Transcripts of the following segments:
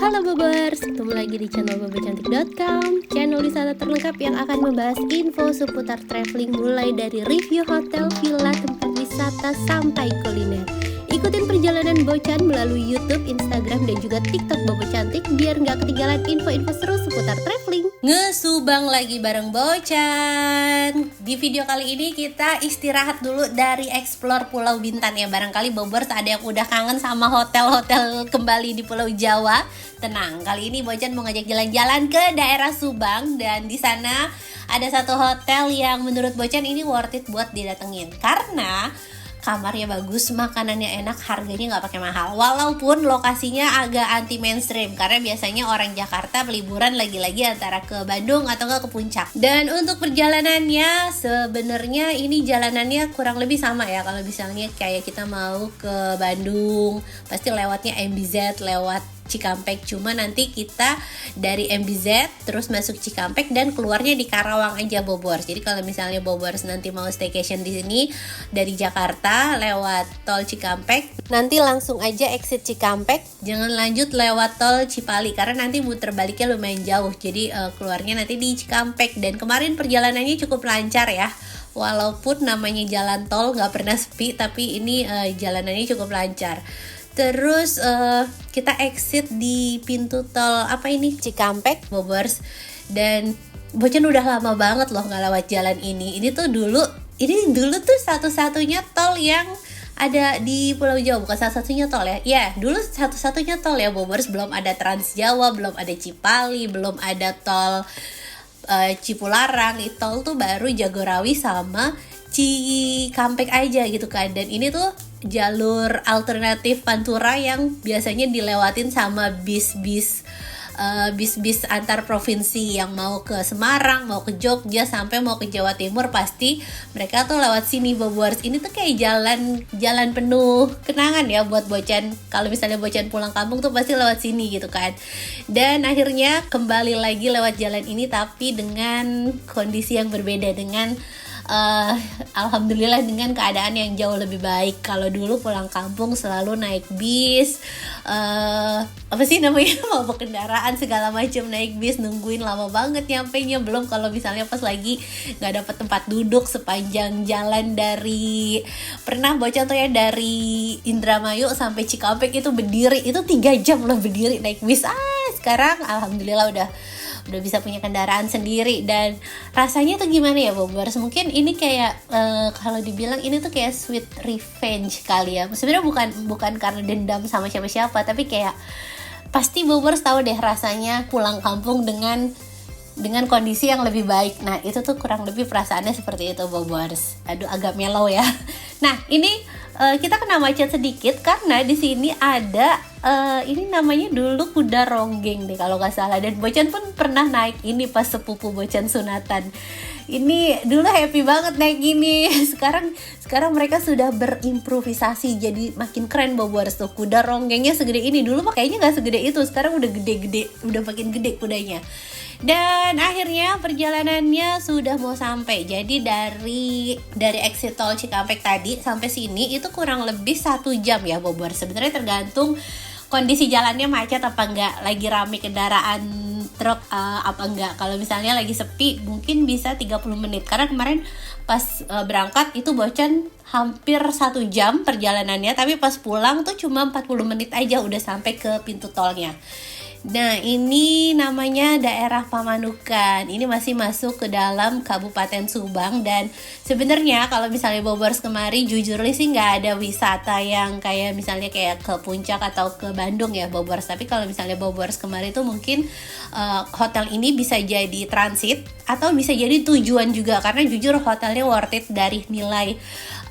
Halo Bobers, ketemu lagi di channel bobocantik.com, channel wisata terlengkap yang akan membahas info seputar traveling mulai dari review hotel, villa, tempat wisata, sampai kuliner. Ikutin perjalanan Bocan melalui YouTube, Instagram, dan juga TikTok Bobo Cantik biar nggak ketinggalan info-info seru seputar traveling. Ngesubang lagi bareng Bocan. Di video kali ini kita istirahat dulu dari explore Pulau Bintan ya. Barangkali Bobers ada yang udah kangen sama hotel-hotel kembali di Pulau Jawa. Tenang, kali ini Bocan mau ngajak jalan-jalan ke daerah Subang, dan di sana ada satu hotel yang menurut Bocan ini worth it buat didatengin karena kamarnya bagus, makanannya enak, harganya nggak pakai mahal. Walaupun lokasinya agak anti mainstream karena biasanya orang Jakarta liburan lagi-lagi antara ke Bandung atau nggak ke Puncak. Dan untuk perjalanannya sebenarnya ini jalanannya kurang lebih sama ya. Kalau misalnya kayak kita mau ke Bandung pasti lewatnya MBZ, lewat Cikampek, cuma nanti kita dari MBZ terus masuk Cikampek dan keluarnya di Karawang aja Bobors. Jadi kalau misalnya Bobors nanti mau staycation di sini dari Jakarta lewat tol Cikampek, nanti langsung aja exit Cikampek, jangan lanjut lewat tol Cipali karena nanti muter baliknya lumayan jauh. Jadi keluarnya nanti di Cikampek. Dan kemarin perjalanannya cukup lancar ya. Walaupun namanya jalan tol nggak pernah sepi, tapi ini jalanannya cukup lancar. Terus kita exit di pintu tol Cikampek Bobors. Dan Bocan udah lama banget loh nggak lewat jalan ini. Ini dulu tuh satu-satunya tol yang ada di Pulau Jawa, bukan satu-satunya tol ya. Ya, dulu satu-satunya tol ya Bobors. Belum ada Trans Jawa, belum ada Cipali, belum ada tol Cipularang. Tol tuh baru Jagorawi sama Cikampek aja gitu kan. Dan ini tuh jalur alternatif Pantura yang biasanya dilewatin sama bis-bis antar provinsi yang mau ke Semarang, mau ke Jogja, sampai mau ke Jawa Timur, pasti mereka tuh lewat sini Bobors. Ini tuh kayak jalan penuh kenangan ya buat Bocan. Kalau misalnya Bocan pulang kampung tuh pasti lewat sini gitu kan. Dan akhirnya kembali lagi lewat jalan ini tapi dengan kondisi yang berbeda, dengan alhamdulillah dengan keadaan yang jauh lebih baik. Kalau dulu pulang kampung selalu naik bis, mau kendaraan segala macam, naik bis nungguin lama banget nyampenya. Belum kalau misalnya pas lagi nggak dapet tempat duduk sepanjang jalan dari Bocan tuh ya, dari Indramayu sampai Cikampek itu berdiri, itu 3 jam loh berdiri naik bis. Sekarang alhamdulillah udah bisa punya kendaraan sendiri. Dan rasanya tuh gimana ya Bobors? Mungkin ini kayak kalau dibilang ini tuh kayak sweet revenge kali ya. Sebenarnya bukan karena dendam sama siapa-siapa, tapi kayak pasti Bobors tahu deh rasanya pulang kampung dengan kondisi yang lebih baik. Nah itu tuh kurang lebih perasaannya seperti itu Bobors. Aduh agak mellow ya. Nah ini kita kena macet sedikit karena di sini ada ini namanya dulu kuda ronggeng deh kalau nggak salah. Dan Bocan pun pernah naik ini pas sepupu Bocan sunatan. Ini dulu happy banget naik gini. Sekarang mereka sudah berimprovisasi jadi makin keren Bobors tuh. Kuda ronggengnya segede ini, dulu mah kayaknya nggak segede itu. Sekarang udah gede-gede, udah makin gede kudanya. Dan akhirnya perjalanannya sudah mau sampai. Jadi dari exit tol Cikampek tadi sampai sini itu kurang lebih 1 jam ya Bobors. Sebenarnya tergantung kondisi jalannya macet apa enggak, lagi rame kendaraan truk apa enggak. Kalau misalnya lagi sepi mungkin bisa 30 menit. Karena kemarin pas berangkat itu Bocan hampir 1 jam perjalanannya, tapi pas pulang tuh cuma 40 menit aja udah sampai ke pintu tolnya. Nah ini namanya daerah Pamanukan. Ini masih masuk ke dalam Kabupaten Subang. Dan sebenarnya kalau misalnya Bobors kemari, jujur sih nggak ada wisata yang kayak misalnya kayak ke Puncak atau ke Bandung ya Bobors. Tapi kalau misalnya Bobors kemari itu mungkin hotel ini bisa jadi transit atau bisa jadi tujuan juga. Karena jujur hotelnya worth it dari nilai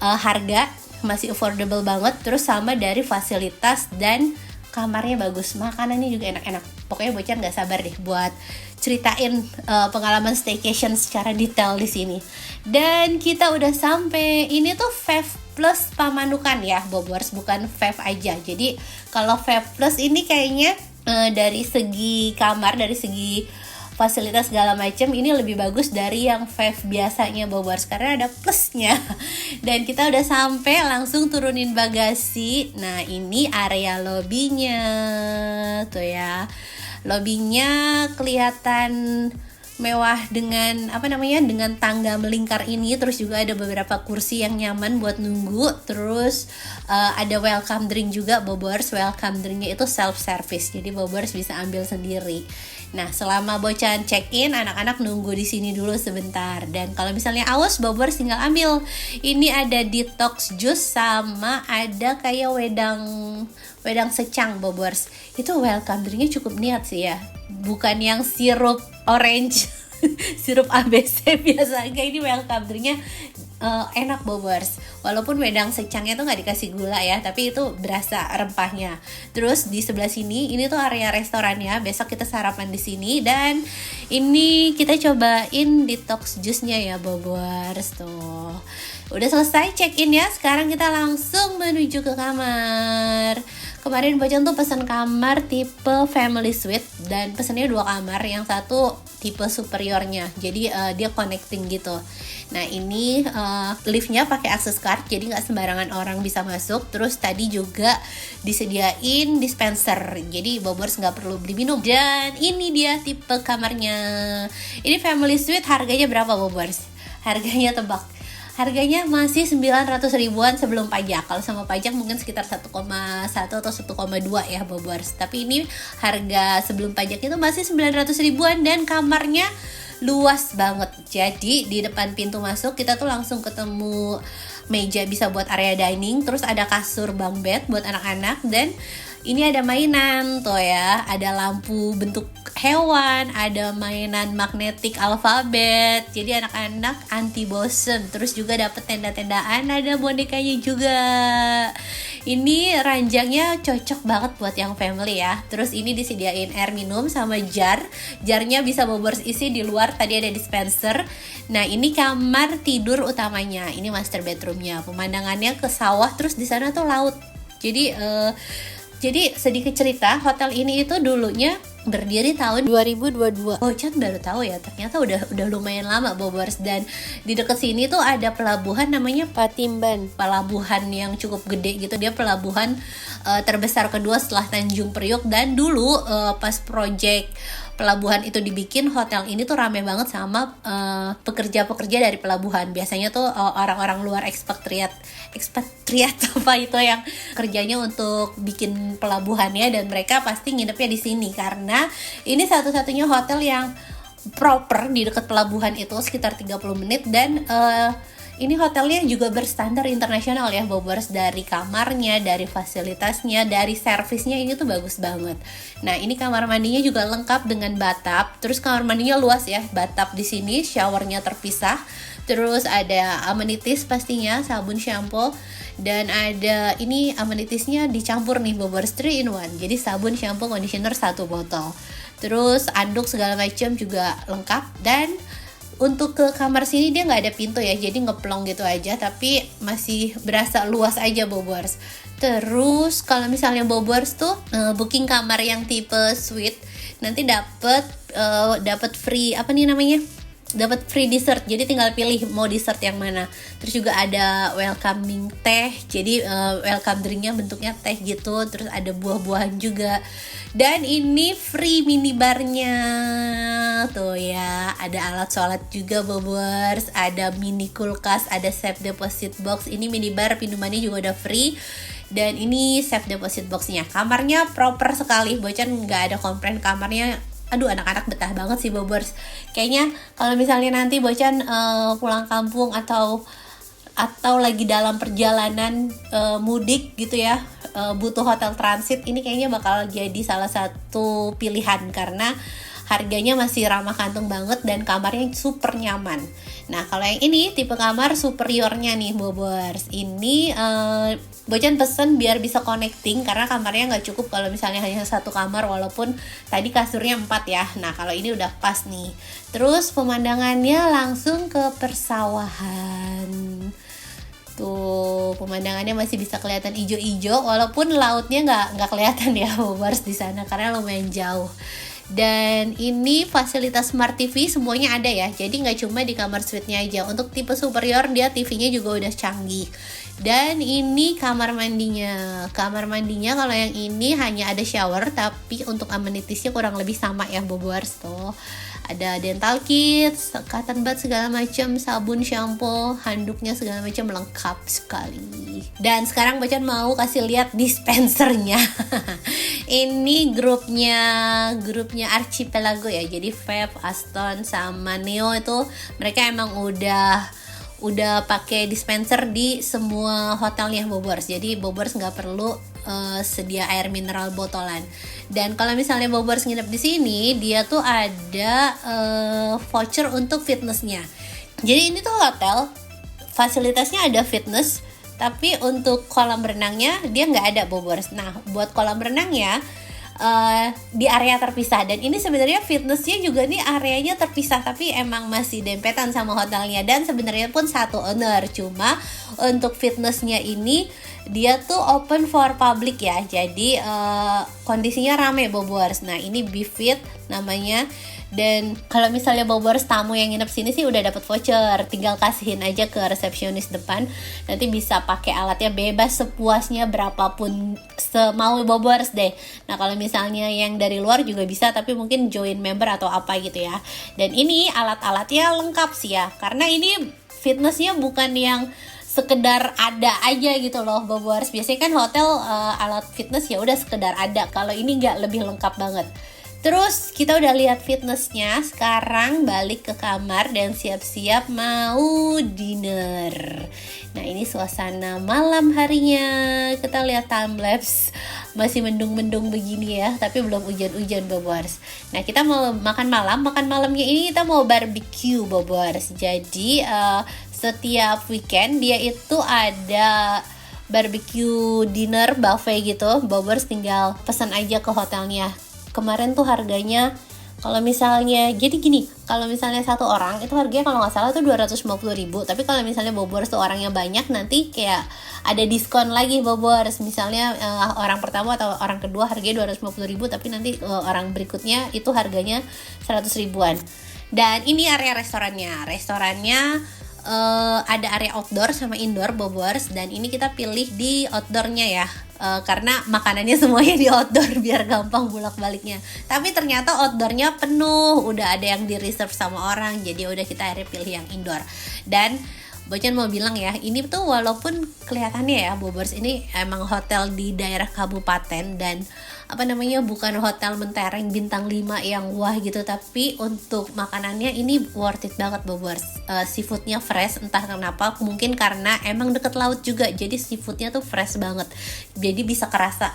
harga, masih affordable banget. Terus sama dari fasilitas dan kamarnya bagus, makanannya juga enak-enak. Pokoknya Bocan nggak sabar deh buat ceritain pengalaman staycation secara detail di sini. Dan kita udah sampai. Ini tuh Fav Plus Pamanukan ya Bobors, bukan Fav aja. Jadi kalau Fav Plus ini kayaknya dari segi kamar, dari segi fasilitas segala macam ini lebih bagus dari yang Five biasanya Bobers, karena ada plusnya. Dan kita udah sampai, langsung turunin bagasi. Nah ini area lobbynya tuh ya, lobbynya kelihatan mewah dengan dengan tangga melingkar ini. Terus juga ada beberapa kursi yang nyaman buat nunggu. Terus ada welcome drink juga Bobers. Welcome drinknya itu self service, jadi Bobers bisa ambil sendiri. Nah selama Bocan check in, anak-anak nunggu di sini dulu sebentar. Dan kalau misalnya aus, Bobers tinggal ambil. Ini ada detox juice sama ada kayak wedang secang Bobers. Itu welcome drinknya cukup niat sih ya, bukan yang sirup orange sirup ABC biasa. Kayak ini welcome drinknya enak Bobers, walaupun wedang secangnya tuh nggak dikasih gula ya, tapi itu berasa rempahnya. Terus di sebelah sini ini tuh area restorannya, besok kita sarapan di sini. Dan ini kita cobain detox juice-nya ya Bobers tuh. Udah selesai check in ya, sekarang kita langsung menuju ke kamar. Kemarin Bocan tuh pesan kamar tipe family suite dan pesannya 2 kamar, yang satu tipe superiornya, jadi dia connecting gitu. Nah ini liftnya pakai access card, jadi nggak sembarangan orang bisa masuk. Terus tadi juga disediain dispenser, jadi Bobers nggak perlu beli minum. Dan ini dia tipe kamarnya. Ini family suite, harganya berapa Bobers? Harganya tebak. Harganya masih 900 ribuan sebelum pajak. Kalau sama pajak mungkin sekitar 1,1 atau 1,2 ya Bobers. Tapi ini harga sebelum pajak itu masih 900 ribuan dan kamarnya luas banget. Jadi di depan pintu masuk kita tuh langsung ketemu meja bisa buat area dining. Terus ada kasur bunk bed buat anak-anak. Dan ini ada mainan tuh ya, ada lampu bentuk hewan, ada mainan magnetik alfabet, jadi anak-anak anti bosen. Terus juga dapet tenda-tendaan, ada bonekanya juga. Ini ranjangnya cocok banget buat yang family ya. Terus ini disediain air minum sama jarnya bisa Bobers isi di luar. Tadi ada dispenser. Nah ini kamar tidur utamanya, ini master bedroomnya. Pemandangannya ke sawah, terus di sana tuh laut. Jadi sedikit cerita, hotel ini itu dulunya berdiri tahun 2022. Bocan baru tahu ya, ternyata udah lumayan lama Bobers. Dan di dekat sini tuh ada pelabuhan namanya Patimban, pelabuhan yang cukup gede gitu. Dia pelabuhan terbesar kedua setelah Tanjung Priok. Dan dulu pas project pelabuhan itu dibikin, hotel ini tuh rame banget sama pekerja-pekerja dari pelabuhan. Biasanya tuh orang-orang luar ekspatriat apa itu yang kerjanya untuk bikin pelabuhannya, dan mereka pasti nginepnya di sini karena ini satu-satunya hotel yang proper di dekat pelabuhan itu, sekitar 30 menit. Dan ini hotelnya juga berstandar internasional ya Bobers, dari kamarnya, dari fasilitasnya, dari servisnya, ini tuh bagus banget. Nah ini kamar mandinya juga lengkap dengan bathtub. Terus kamar mandinya luas ya, bathtub di sini, showernya terpisah. Terus ada amenities pastinya, sabun, shampoo. Dan ada ini amenitiesnya dicampur nih Bobers, 3 in 1. Jadi sabun, shampoo, conditioner 1 botol. Terus anduk segala macam juga lengkap. Dan untuk ke kamar sini dia nggak ada pintu ya, jadi ngeplong gitu aja, tapi masih berasa luas aja Bobers. Terus kalau misalnya Bobers tuh booking kamar yang tipe suite, nanti dapat free dapat free dessert, jadi tinggal pilih mau dessert yang mana. Terus juga ada welcoming teh, jadi welcome drinknya bentuknya teh gitu. Terus ada buah-buahan juga. Dan ini free minibarnya tuh ya, ada alat sholat juga Bobers, ada mini kulkas, ada safe deposit box. Ini minibar minumannya juga udah free. Dan ini safe deposit boxnya. Kamarnya proper sekali, Bocan nggak ada komplain kamarnya. Aduh anak-anak betah banget sih Bobers. Kayaknya kalau misalnya nanti Bocan pulang kampung atau lagi dalam perjalanan mudik gitu ya, butuh hotel transit, ini kayaknya bakal jadi salah satu pilihan karena harganya masih ramah kantong banget dan kamarnya super nyaman. Nah kalau yang ini tipe kamar superiornya nih Bobers, ini Bocan pesen biar bisa connecting karena kamarnya nggak cukup kalau misalnya hanya satu kamar, walaupun tadi kasurnya 4 ya. Nah kalau ini udah pas nih. Terus pemandangannya langsung ke persawahan. Tuh pemandangannya masih bisa kelihatan ijo-ijo, walaupun lautnya nggak kelihatan ya Bobers di sana karena lumayan jauh. Dan ini fasilitas Smart TV semuanya ada ya. Jadi nggak cuma di kamar suite-nya aja. Untuk tipe superior dia TV-nya juga udah canggih. Dan ini kamar mandinya. Kamar mandinya kalau yang ini hanya ada shower, tapi untuk amenities-nya kurang lebih sama ya Bobors tuh. Ada dental kit, cotton bud segala macam, sabun, shampoo, handuknya segala macam lengkap sekali. Dan sekarang Bocan mau kasih lihat dispensernya. Ini grupnya Archipelago ya. Jadi Feb, Aston sama Neo itu mereka emang udah pakai dispenser di semua hotelnya Bobors. Jadi Bobors nggak perlu sedia air mineral botolan. Dan kalau misalnya Bobors nginep di sini, dia tuh ada voucher untuk fitnessnya. Jadi ini tuh hotel, fasilitasnya ada fitness, tapi untuk kolam renangnya dia nggak ada Bobors. Nah, buat kolam renangnya di area terpisah, dan ini sebenarnya fitnessnya juga nih areanya terpisah, tapi emang masih dempetan sama hotelnya, dan sebenarnya pun satu owner. Cuma untuk fitnessnya ini dia tuh open for public ya, jadi kondisinya rame Bobors. Nah ini BeFit namanya. Dan kalau misalnya Bobors tamu yang nginep sini sih udah dapat voucher, tinggal kasihin aja ke resepsionis depan, nanti bisa pakai alatnya bebas sepuasnya, berapapun semau Bobors deh. Nah kalau misalnya yang dari luar juga bisa, tapi mungkin join member atau apa gitu ya. Dan ini alat-alatnya lengkap sih ya, karena ini fitnessnya bukan yang sekedar ada aja gitu loh Bobors. Biasanya kan hotel alat fitness ya udah sekedar ada, kalau ini nggak, lebih lengkap banget. Terus kita udah lihat fitnessnya, sekarang balik ke kamar dan siap-siap mau dinner. Nah ini suasana malam harinya, kita lihat timelapse, masih mendung-mendung begini ya, tapi belum hujan-hujan Bobors. Nah kita mau makan malamnya ini kita mau barbecue Bobors. Jadi setiap weekend dia itu ada barbecue dinner buffet gitu, Bobors tinggal pesan aja ke hotelnya. Kemarin tuh harganya kalau misalnya, jadi gini, kalau misalnya satu orang itu harganya kalau nggak salah tuh 250.000, tapi kalau misalnya Bobors tuh orangnya banyak, nanti kayak ada diskon lagi Bobors. Misalnya orang pertama atau orang kedua harganya 250.000, tapi nanti orang berikutnya itu harganya 100 ribuan. Dan ini area restorannya ada area outdoor sama indoor Bobors, dan ini kita pilih di outdoornya ya, karena makanannya semuanya di outdoor biar gampang bolak-baliknya. Tapi ternyata outdoornya penuh, udah ada yang di reserve sama orang, jadi udah kita akhirnya pilih yang indoor. Dan Bocan mau bilang ya, ini tuh walaupun kelihatannya ya Bobors ini emang hotel di daerah kabupaten dan bukan hotel mentereng bintang 5 yang wah gitu, tapi untuk makanannya ini worth it banget Bobors. Seafoodnya fresh, entah kenapa, mungkin karena emang deket laut juga, jadi seafoodnya tuh fresh banget, jadi bisa kerasa.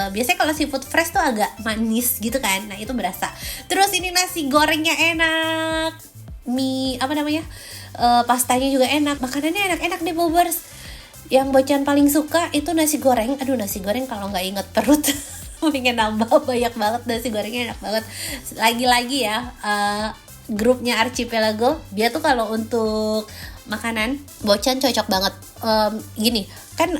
Biasanya kalau seafood fresh tuh agak manis gitu kan, nah itu berasa. Terus ini nasi gorengnya enak, mie pastanya juga enak, makanannya enak-enak deh Bobors. Yang Bocan paling suka itu nasi goreng. Aduh nasi goreng kalau nggak inget perut pengen nambah banyak banget, nasi gorengnya enak banget. Lagi-lagi ya grupnya Archipelago, dia tuh kalau untuk makanan Bocan cocok banget. Gini kan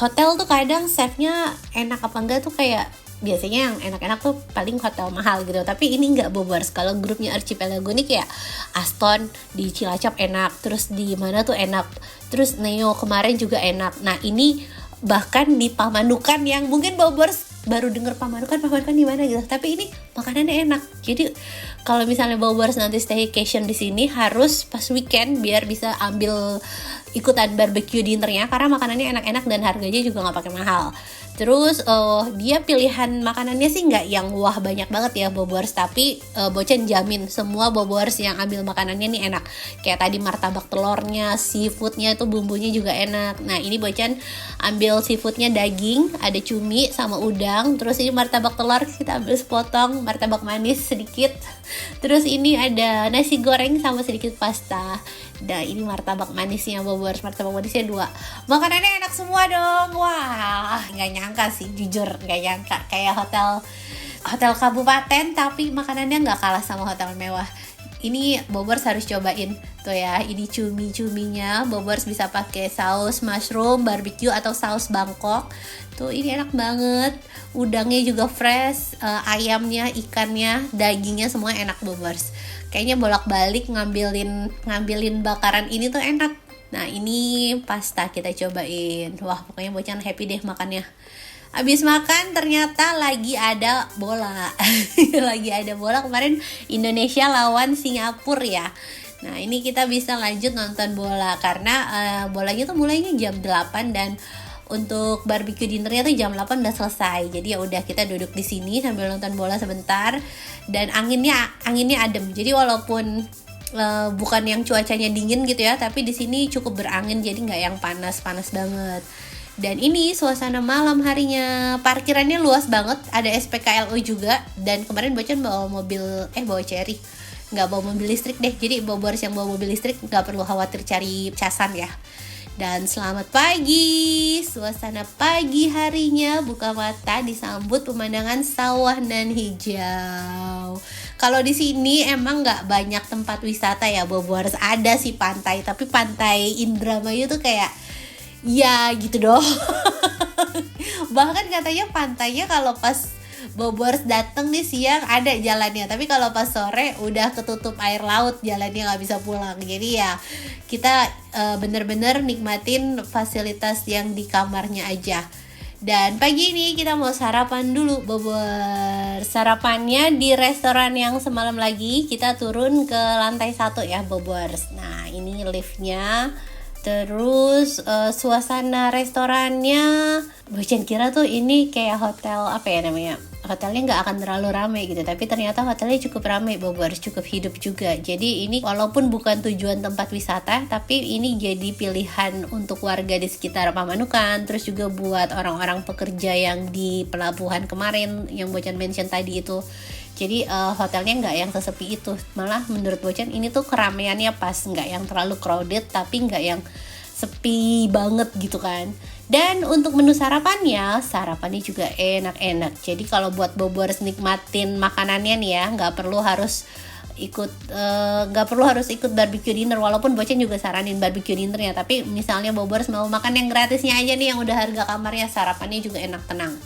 hotel tuh kadang chefnya enak apa enggak tuh kayak biasanya yang enak-enak tuh paling hotel mahal gitu, tapi ini enggak Bobors. Kalau grupnya Archipelago nih kayak Aston di Cilacap enak, terus di mana tuh enak, terus Neo kemarin juga enak. Nah ini bahkan di Pamanukan yang mungkin Bobors baru denger Pamanukan di mana gitu, tapi ini makanannya enak. Jadi kalau misalnya Bobors nanti staycation di sini harus pas weekend biar bisa ambil ikutan barbecue dinnernya, karena makanannya enak-enak dan harganya juga nggak pakai mahal. Terus dia pilihan makanannya sih nggak yang wah banyak banget ya Bobors, tapi Bocan jamin semua Bobors yang ambil makanannya nih enak. Kayak tadi martabak telurnya, seafoodnya itu bumbunya juga enak. Nah ini Bocan ambil seafoodnya daging, ada cumi sama udang. Terus ini martabak telur kita ambil sepotong, martabak manis sedikit. Terus ini ada nasi goreng sama sedikit pasta. Nah ini martabak manisnya Bobors, martabak manisnya 2. Makanannya enak semua dong. Wah gak nyangka sih, jujur gak nyangka. Kayak hotel kabupaten tapi makanannya gak kalah sama hotel mewah. ini Bobors harus cobain tuh ya, ini cumi-cuminya. Bobors bisa pakai saus mushroom, barbecue atau saus Bangkok. Tuh ini enak banget. Udangnya juga fresh, ayamnya, ikannya, dagingnya semua enak Bobors. Kayaknya bolak-balik ngambilin bakaran ini tuh enak. Nah ini pasta kita cobain. Wah pokoknya Bocan happy deh makannya. Abis makan ternyata lagi ada bola. Lagi ada bola kemarin, Indonesia lawan Singapura ya. Nah ini kita bisa lanjut nonton bola karena bolanya tuh mulainya jam 8 dan untuk barbecue dinernya tuh jam 8 udah selesai. Jadi ya udah kita duduk di sini sambil nonton bola sebentar dan anginnya adem. Jadi walaupun bukan yang cuacanya dingin gitu ya, tapi di sini cukup berangin jadi nggak yang panas banget. Dan ini suasana malam harinya, parkirannya luas banget, ada SPKLU juga. Dan kemarin Bocan bawa bawa Cherry, nggak bawa mobil listrik deh. Jadi Bobors yang bawa mobil listrik nggak perlu khawatir cari casan ya. Dan selamat pagi, suasana pagi harinya, buka mata disambut pemandangan sawah nan hijau. Kalau di sini emang nggak banyak tempat wisata ya Bobors, ada sih pantai, tapi pantai Indramayu tuh kayak ya gitu doang. Bahkan katanya pantainya kalau pas Bobors dateng nih siang ada jalannya, tapi kalau pas sore udah ketutup air laut, jalannya nggak bisa pulang. Jadi ya kita bener-bener nikmatin fasilitas yang di kamarnya aja. Dan pagi ini kita mau sarapan dulu Bobors. Sarapannya di restoran yang semalam lagi, kita turun ke lantai 1 ya Bobors. Nah ini liftnya. Terus suasana restorannya, Bocan kira tuh ini kayak hotel apa ya namanya, hotelnya nggak akan terlalu ramai gitu, tapi ternyata hotelnya cukup ramai Bobors, cukup hidup juga. Jadi ini walaupun bukan tujuan tempat wisata, tapi ini jadi pilihan untuk warga di sekitar Pamanukan, terus juga buat orang-orang pekerja yang di pelabuhan kemarin yang Bocan mention tadi itu. Jadi hotelnya nggak yang sesepi itu, malah menurut Bocan ini tuh keramaiannya pas, nggak yang terlalu crowded tapi nggak yang sepi banget gitu kan. Dan untuk menu sarapannya juga enak-enak. Jadi kalau buat Bobors nikmatin makanannya nih ya, nggak perlu harus ikut barbecue dinner, walaupun Bocan juga saranin barbecue dinnernya. Tapi misalnya Bobors mau makan yang gratisnya aja nih, yang udah harga kamarnya, sarapannya juga enak, tenang.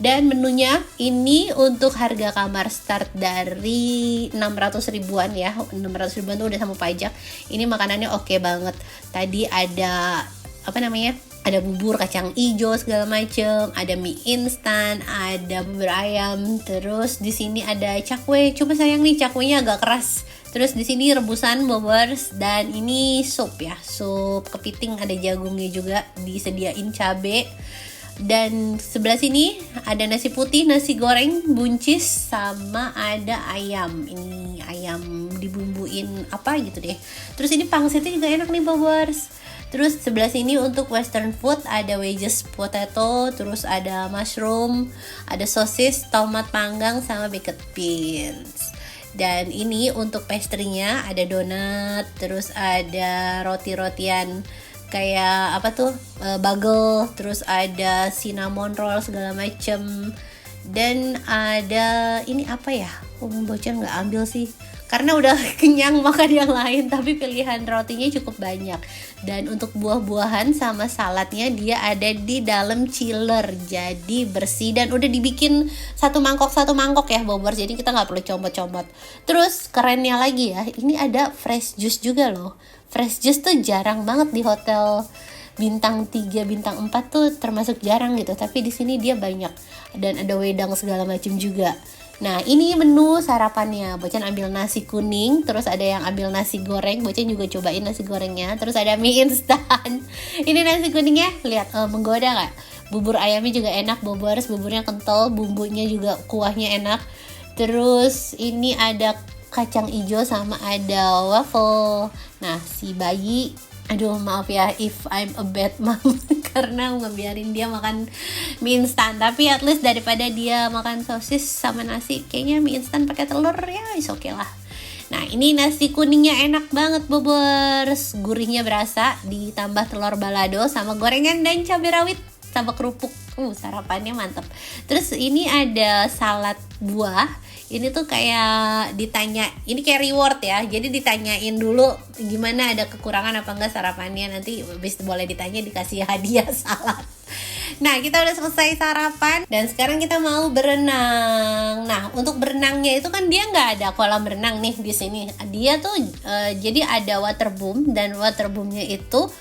Dan menunya ini untuk harga kamar start dari 600 ribuan ya, 600 ribuan tuh udah sama pajak. Ini makanannya oke banget. Tadi ada ada bubur kacang ijo segala macem, ada mie instan, ada bubur ayam, terus di sini ada cakwe. Cuma sayang nih cakwenya agak keras. Terus di sini rebusan Bobors, dan ini sup ya, sup kepiting, ada jagungnya juga, disediain cabe. Dan sebelah sini ada nasi putih, nasi goreng, buncis, sama ada ayam. Ini ayam dibumbuin apa gitu deh. Terus ini pangsitnya juga enak nih Bobors. Terus sebelah sini untuk western food ada wedges potato, terus ada mushroom, ada sosis, tomat panggang, sama baked beans. Dan ini untuk pastry-nya ada donat, terus ada roti-rotian kayak bagel, terus ada cinnamon roll segala macem. Dan ada ini apa ya, Bocan nggak ambil sih karena udah kenyang makan yang lain, tapi pilihan rotinya cukup banyak. Dan untuk buah-buahan sama saladnya dia ada di dalam chiller, jadi bersih dan udah dibikin satu mangkok ya Bobors, jadi kita nggak perlu comot-comot. Terus kerennya lagi ya, ini ada fresh juice juga loh. Fresh juice tuh jarang banget di hotel bintang 3, bintang 4 tuh termasuk jarang gitu, tapi di sini dia banyak. Dan ada wedang segala macam juga. Nah ini menu sarapannya, Bocan ambil nasi kuning, terus ada yang ambil nasi goreng, Bocan juga cobain nasi gorengnya, terus ada mie instan. Ini nasi kuningnya, lihat menggoda gak? Bubur ayamnya juga enak Bobors, buburnya kental, bumbunya juga, kuahnya enak. Terus ini ada kacang hijau sama ada waffle. Nah si bayi, aduh maaf ya if I'm a bad mom karena ngebiarin dia makan mie instan, tapi at least daripada dia makan sosis sama nasi, kayaknya mie instan pakai telur ya is okay lah. Nah ini nasi kuningnya enak banget Bobors, gurihnya berasa, ditambah telur balado sama gorengan dan cabai rawit sama kerupuk. Sarapannya mantep. Terus ini ada salad buah, Ini tuh kayak ditanya, ini kayak reward ya. Jadi ditanyain dulu gimana, ada kekurangan apa enggak sarapannya, nanti habis boleh ditanya dikasih hadiah salad. Nah, kita udah selesai sarapan dan sekarang kita mau berenang. Nah, untuk berenangnya itu kan dia nggak ada kolam renang nih di sini. Dia tuh jadi ada waterboom, dan waterboomnya itu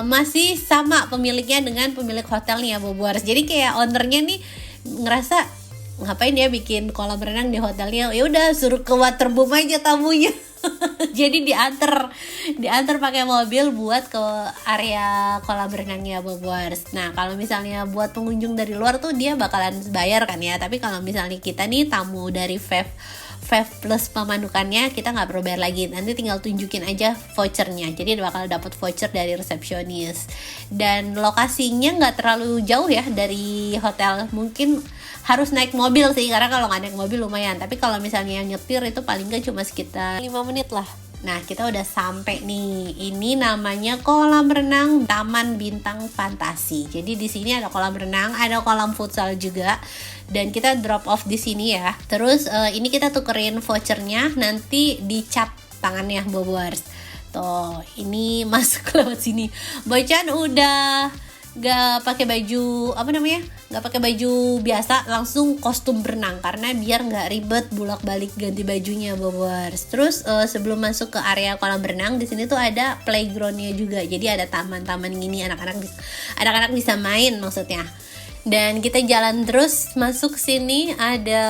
masih sama pemiliknya dengan pemilik hotelnya, Bobors. Jadi kayak ownernya nih ngerasa ngapain dia bikin kolam renang di hotelnya, ya udah suruh ke waterboom aja tamunya. Jadi diantar pakai mobil buat ke area kolam renangnya, Bobors. Nah, kalau misalnya buat pengunjung dari luar tuh dia bakalan bayar kan ya. Tapi kalau misalnya kita nih tamu dari Fave plus pemandukannya, kita nggak perlu bayar lagi. Nanti tinggal tunjukin aja vouchernya. Jadi bakal dapat voucher dari resepsionis. Dan lokasinya nggak terlalu jauh ya dari hotel. Mungkin harus naik mobil sih, karena kalau nggak naik mobil lumayan. Tapi kalau misalnya nyetir itu paling nggak cuma sekitar 5 menit lah. Nah, kita udah sampai nih. Ini namanya kolam renang Taman Bintang Fantasi. Jadi di sini ada kolam renang, ada kolam futsal juga. Dan kita drop off di sini ya. Terus ini kita tukerin vouchernya, nanti dicap tangannya, Bobors. Tuh, ini masuk lewat sini. Bocan udah gak pakai baju nggak pakai baju biasa, langsung kostum berenang karena biar nggak ribet bolak balik ganti bajunya, Bobors. Terus sebelum masuk ke area kolam berenang, di sini tuh ada playgroundnya juga, jadi ada taman-taman gini, anak-anak bisa main maksudnya. Dan kita jalan terus masuk sini, ada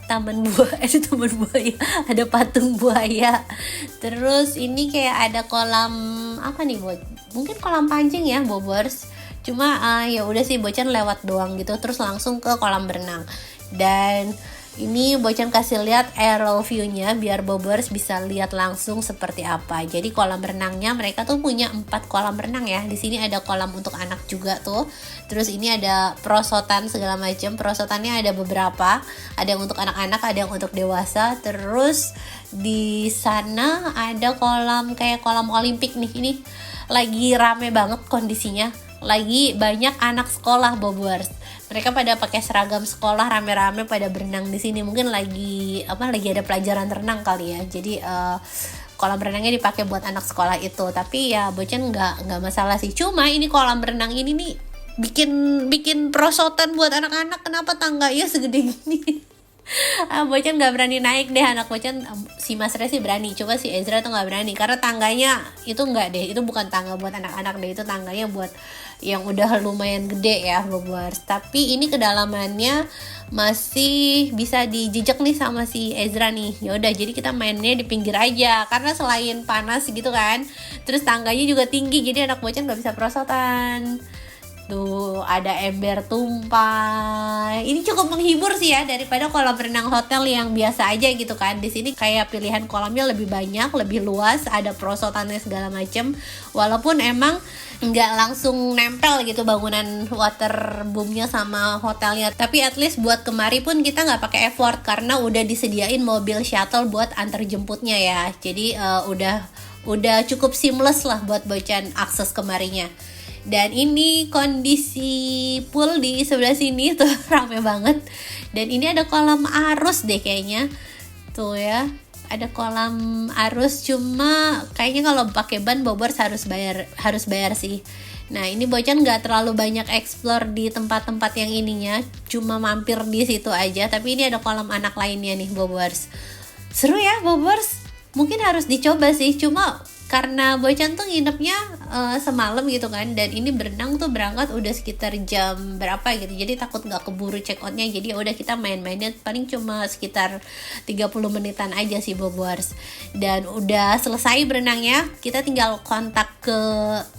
taman buaya, ada patung buaya. Terus ini kayak ada kolam apa nih, mungkin kolam pancing ya, Bobors. Cuma ya udah sih Bocan lewat doang gitu, terus langsung ke kolam berenang. Dan ini Bocan kasih lihat aerial view-nya biar Bobors bisa lihat langsung seperti apa. Jadi kolam renangnya mereka tuh punya 4 kolam renang ya. Di sini ada kolam untuk anak juga tuh. Terus ini ada perosotan segala macam. Perosotannya ada beberapa. Ada yang untuk anak-anak, ada yang untuk dewasa. Terus di sana ada kolam kayak kolam olimpik nih. Ini lagi rame banget kondisinya. Lagi banyak anak sekolah, Bobors. Mereka pada pakai seragam sekolah, rame-rame pada berenang di sini. Mungkin lagi ada pelajaran renang kali ya. Jadi kolam renangnya dipakai buat anak sekolah itu. Tapi ya Bocan nggak masalah sih. Cuma ini kolam renang ini nih bikin perosotan buat anak-anak. Kenapa tangganya segede gini? Bocan nggak berani naik deh. Anak Bocan, si Mas Re sih berani, coba si Ezra tuh nggak berani karena tangganya itu nggak deh, itu bukan tangga buat anak-anak deh, itu tangganya buat yang udah lumayan gede ya, Bobors. Tapi ini kedalamannya masih bisa dijejak nih sama si Ezra nih. Ya udah, jadi kita mainnya di pinggir aja karena selain panas gitu kan, terus tangganya juga tinggi, jadi anak Bocan nggak bisa perosotan. Tuh ada ember tumpah. Ini cukup menghibur sih ya daripada kolam renang hotel yang biasa aja gitu kan. Di sini kayak pilihan kolamnya lebih banyak, lebih luas, ada perosotannya segala macem. Walaupun emang nggak langsung nempel gitu bangunan waterboomnya sama hotelnya, tapi at least buat kemari pun kita nggak pakai effort karena udah disediain mobil shuttle buat antar jemputnya ya. Jadi udah cukup seamless lah buat Bocan akses kemarinya. Dan ini kondisi pool di sebelah sini tuh rame banget. Dan ini ada kolam arus deh kayaknya. Tuh ya, ada kolam arus, cuma kayaknya kalau pakai ban Bobors harus bayar sih. Nah, ini Bocan nggak terlalu banyak explore di tempat-tempat yang ininya, cuma mampir di situ aja. Tapi ini ada kolam anak lainnya nih, Bobors. Seru ya, Bobors. Mungkin harus dicoba sih, cuma karena Bocan tuh nginepnya semalam gitu kan, dan ini berenang tuh berangkat udah sekitar jam berapa gitu, jadi takut nggak keburu check outnya. Jadi udah kita main-mainnya paling cuma sekitar 30 menitan aja sih, Bobors. Dan udah selesai berenangnya, kita tinggal kontak ke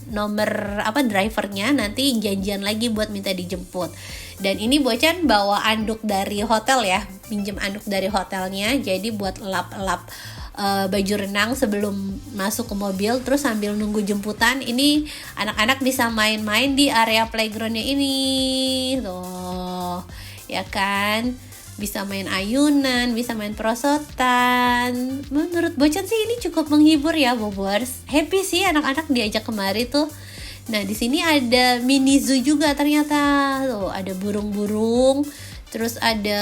nomor drivernya, nanti janjian lagi buat minta dijemput. Dan ini Bocan bawa anduk dari hotel ya, pinjem anduk dari hotelnya, jadi buat lap-lap baju renang sebelum masuk ke mobil. Terus sambil nunggu jemputan, ini anak-anak bisa main-main di area playgroundnya ini tuh ya kan, bisa main ayunan, bisa main perosotan. Menurut Bocan sih ini cukup menghibur ya, Bobors. Happy sih anak-anak diajak kemari tuh. Nah, di sini ada mini zoo juga ternyata. Tuh, ada burung-burung. terus ada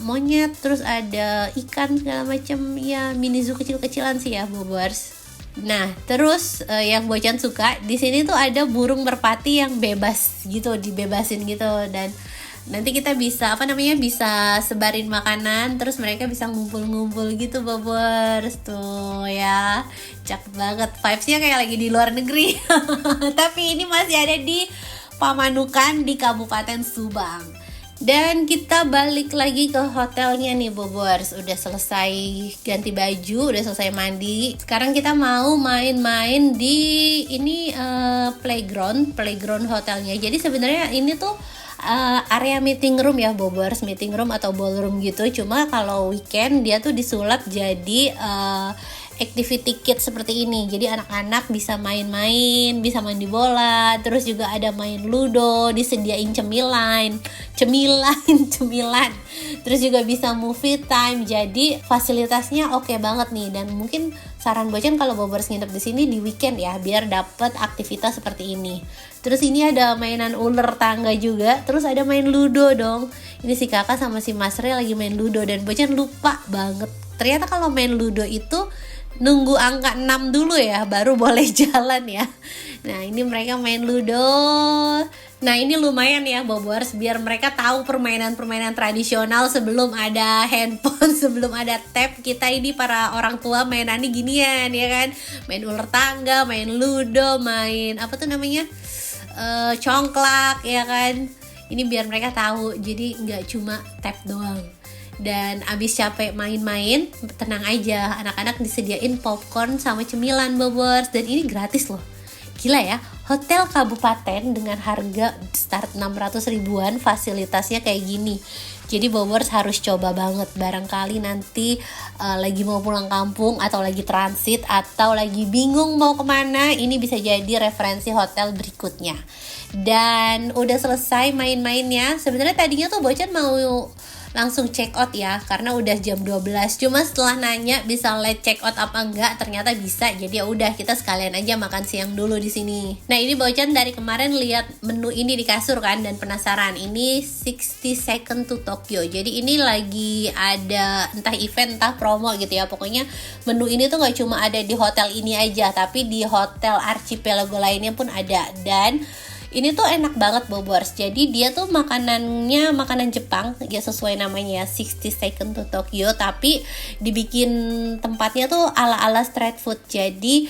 monyet, terus ada ikan segala macam ya, mini zoo kecil-kecilan sih ya Bobers. Nah, terus yang Bocan suka di sini tuh ada burung merpati yang bebas gitu, dibebasin gitu, dan nanti kita bisa bisa sebarin makanan, terus mereka bisa ngumpul-ngumpul gitu Bobers tuh ya, cakep banget, vibesnya kayak lagi di luar negeri. Tapi ini masih ada di Pamanukan di Kabupaten Subang. Dan kita balik lagi ke hotelnya nih Bobers. Udah selesai ganti baju, udah selesai mandi. Sekarang kita mau main-main di ini playground hotelnya. Jadi sebenarnya ini tuh area meeting room ya Bobers, meeting room atau ballroom gitu. Cuma kalau weekend dia tuh disulap jadi activity kit seperti ini. Jadi anak-anak bisa main-main, bisa mandi bola, terus juga ada main ludo, disediain cemilan. Terus juga bisa movie time. Jadi fasilitasnya oke banget nih, dan mungkin saran Bocan kalau Bobers nginep di sini di weekend ya, biar dapet aktivitas seperti ini. Terus ini ada mainan ular tangga juga, terus ada main ludo dong. Ini si kakak sama si Mas Re lagi main ludo, dan Bocan lupa banget. Ternyata kalau main ludo itu nunggu angka 6 dulu ya, baru boleh jalan ya. Nah ini mereka main ludo. Nah ini lumayan ya Bobers, biar mereka tahu permainan-permainan tradisional sebelum ada handphone, sebelum ada tab. Kita ini para orang tua mainannya ginian ya kan. Main ular tangga, main ludo, main apa tuh namanya, congklak ya kan. Ini biar mereka tahu, jadi nggak cuma tab doang. Dan abis capek main-main, tenang aja, anak-anak disediain popcorn sama cemilan Bobers, dan ini gratis loh. Gila ya, hotel kabupaten dengan harga start 600 ribuan, fasilitasnya kayak gini. Jadi Bobers harus coba banget. Barangkali nanti lagi mau pulang kampung, atau lagi transit, atau lagi bingung mau kemana, ini bisa jadi referensi hotel berikutnya. Dan udah selesai main-mainnya. Sebenarnya tadinya tuh Bocan mau langsung check out ya, karena udah jam 12. Cuma setelah nanya bisa late check out apa enggak, ternyata bisa. Jadi ya udah, kita sekalian aja makan siang dulu di sini. Nah, ini Bocan dari kemarin lihat menu ini di kasur kan, dan penasaran. Ini 60 Second to Tokyo. Jadi ini lagi ada entah event entah promo gitu ya. Pokoknya menu ini tuh nggak cuma ada di hotel ini aja, tapi di hotel archipelago lainnya pun ada. Dan ini tuh enak banget Bobers. Jadi dia tuh makanannya makanan Jepang, ya sesuai namanya 60 Second to Tokyo, tapi dibikin tempatnya tuh ala-ala street food. Jadi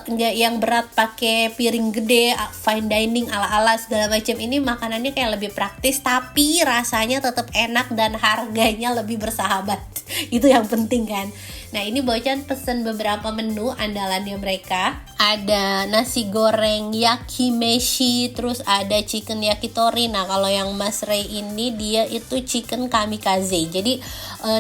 nggak yang berat pakai piring gede, fine dining ala-ala segala macam. Ini makanannya kayak lebih praktis, tapi rasanya tetap enak dan harganya lebih bersahabat. Itu yang penting kan. Nah ini Bocan pesen beberapa menu andalannya mereka. Ada nasi goreng yakimeshi, terus ada chicken yakitori. Nah kalau yang Mas Ray ini dia itu chicken kamikaze. Jadi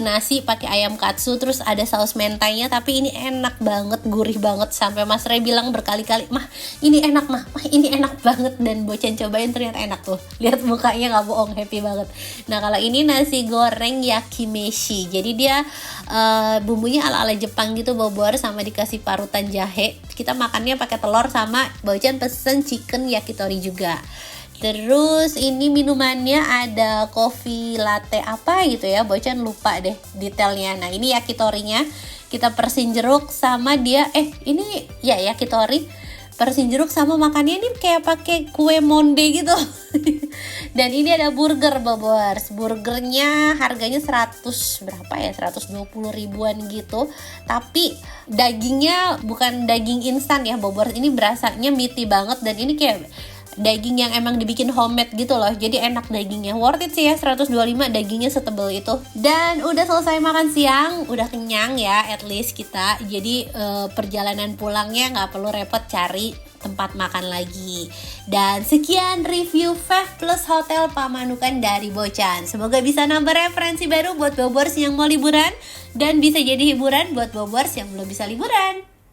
nasi pakai ayam katsu, terus ada saus mentainya. Tapi ini enak banget, gurih banget. Sampai Mas Ray bilang berkali-kali, "Mah ini enak mah, ini enak banget." Dan Bocan cobain ternyata enak tuh. Lihat mukanya gak bohong, happy banget. Nah kalau ini nasi goreng yakimeshi. Jadi dia bumbunya ala-ala Jepang gitu Bobor, sama dikasih parutan jahe. Kita makannya pakai telur, sama Bocan pesen chicken yakitori juga. Terus ini minumannya ada coffee latte apa gitu ya, Bocan lupa deh detailnya. Nah ini yakitorinya kita persin jeruk sama dia, ini ya yakitori persin jeruk sama makannya ini kayak pakai kue monde gitu. Dan ini ada burger Bobors. Burgernya harganya 100 berapa ya, 120 ribuan gitu. Tapi dagingnya bukan daging instan ya Bobors. Ini berasanya meaty banget, dan ini kayak daging yang emang dibikin homemade gitu loh. Jadi enak dagingnya, worth it sih ya, 125 dagingnya setebel itu. Dan udah selesai makan siang, udah kenyang ya at least kita. Jadi perjalanan pulangnya gak perlu repot cari tempat makan lagi. Dan sekian review Fev Plus Hotel Pamanukan dari Bocan. Semoga bisa nambah referensi baru buat Bobors yang mau liburan, dan bisa jadi hiburan buat Bobors yang belum bisa liburan.